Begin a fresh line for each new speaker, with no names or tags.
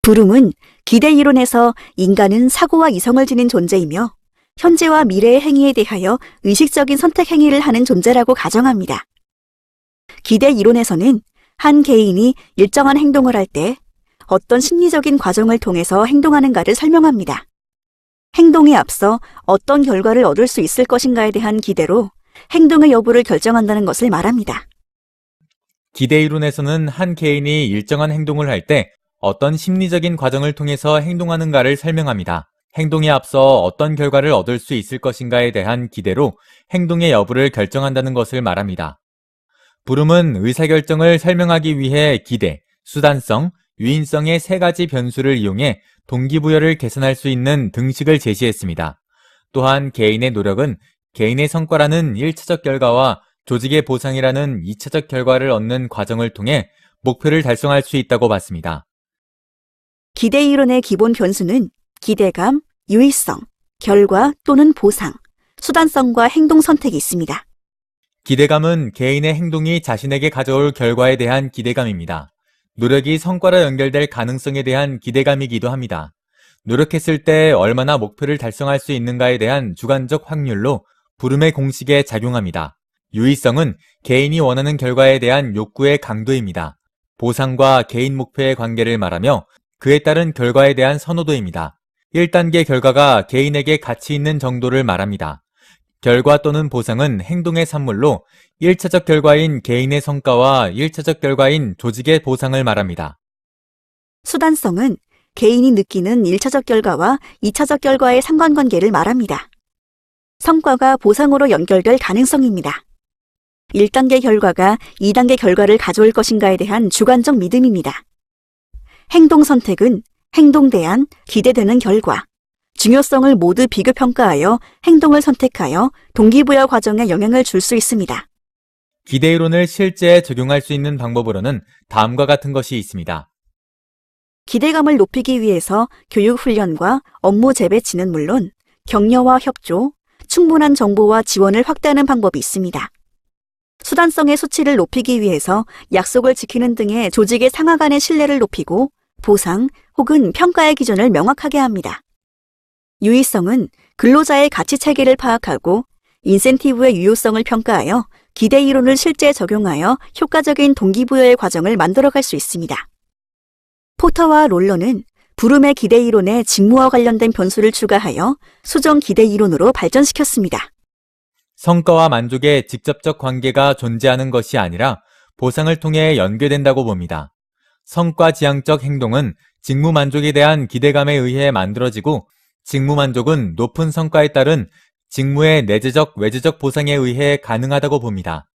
브룸은 기대 이론에서 인간은 사고와 이성을 지닌 존재이며 현재와 미래의 행위에 대하여 의식적인 선택 행위를 하는 존재라고 가정합니다. 기대 이론에서는 한 개인이 일정한 행동을 할 때 어떤 심리적인 과정을 통해서 행동하는가를 설명합니다. 행동에 앞서 어떤 결과를 얻을 수 있을 것인가에 대한 기대로 행동의 여부를 결정한다는 것을 말합니다.
기대 이론에서는 한 개인이 일정한 행동을 할 때 어떤 심리적인 과정을 통해서 행동하는가를 설명합니다. 행동에 앞서 어떤 결과를 얻을 수 있을 것인가에 대한 기대로 행동의 여부를 결정한다는 것을 말합니다. 브룸은 의사결정을 설명하기 위해 기대, 수단성, 유인성의 세 가지 변수를 이용해 동기부여를 계산할 수 있는 등식을 제시했습니다. 또한 개인의 노력은 개인의 성과라는 1차적 결과와 조직의 보상이라는 2차적 결과를 얻는 과정을 통해 목표를 달성할 수 있다고 봤습니다.
기대 이론의 기본 변수는 기대감, 유의성, 결과 또는 보상, 수단성과 행동 선택이 있습니다.
기대감은 개인의 행동이 자신에게 가져올 결과에 대한 기대감입니다. 노력이 성과로 연결될 가능성에 대한 기대감이기도 합니다. 노력했을 때 얼마나 목표를 달성할 수 있는가에 대한 주관적 확률로 브룸의 공식에 작용합니다. 유의성은 개인이 원하는 결과에 대한 욕구의 강도입니다. 보상과 개인 목표의 관계를 말하며 그에 따른 결과에 대한 선호도입니다. 1단계 결과가 개인에게 가치 있는 정도를 말합니다. 결과 또는 보상은 행동의 산물로 1차적 결과인 개인의 성과와 1차적 결과인 조직의 보상을 말합니다.
수단성은 개인이 느끼는 1차적 결과와 2차적 결과의 상관관계를 말합니다. 성과가 보상으로 연결될 가능성입니다. 1단계 결과가 2단계 결과를 가져올 것인가에 대한 주관적 믿음입니다. 행동 선택은 행동 대안, 기대되는 결과, 중요성을 모두 비교평가하여 행동을 선택하여 동기부여 과정에 영향을 줄 수 있습니다.
기대 이론을 실제에 적용할 수 있는 방법으로는 다음과 같은 것이 있습니다.
기대감을 높이기 위해서 교육 훈련과 업무 재배치는 물론 격려와 협조, 충분한 정보와 지원을 확대하는 방법이 있습니다. 수단성의 수치를 높이기 위해서 약속을 지키는 등의 조직의 상하 간의 신뢰를 높이고 보상 혹은 평가의 기준을 명확하게 합니다. 유의성은 근로자의 가치 체계를 파악하고 인센티브의 유효성을 평가하여 기대 이론을 실제 적용하여 효과적인 동기부여의 과정을 만들어갈 수 있습니다. 포터와 롤러는 브룸의 기대 이론에 직무와 관련된 변수를 추가하여 수정 기대 이론으로 발전시켰습니다.
성과와 만족의 직접적 관계가 존재하는 것이 아니라 보상을 통해 연계된다고 봅니다. 성과 지향적 행동은 직무 만족에 대한 기대감에 의해 만들어지고 직무 만족은 높은 성과에 따른 직무의 내재적, 외재적 보상에 의해 가능하다고 봅니다.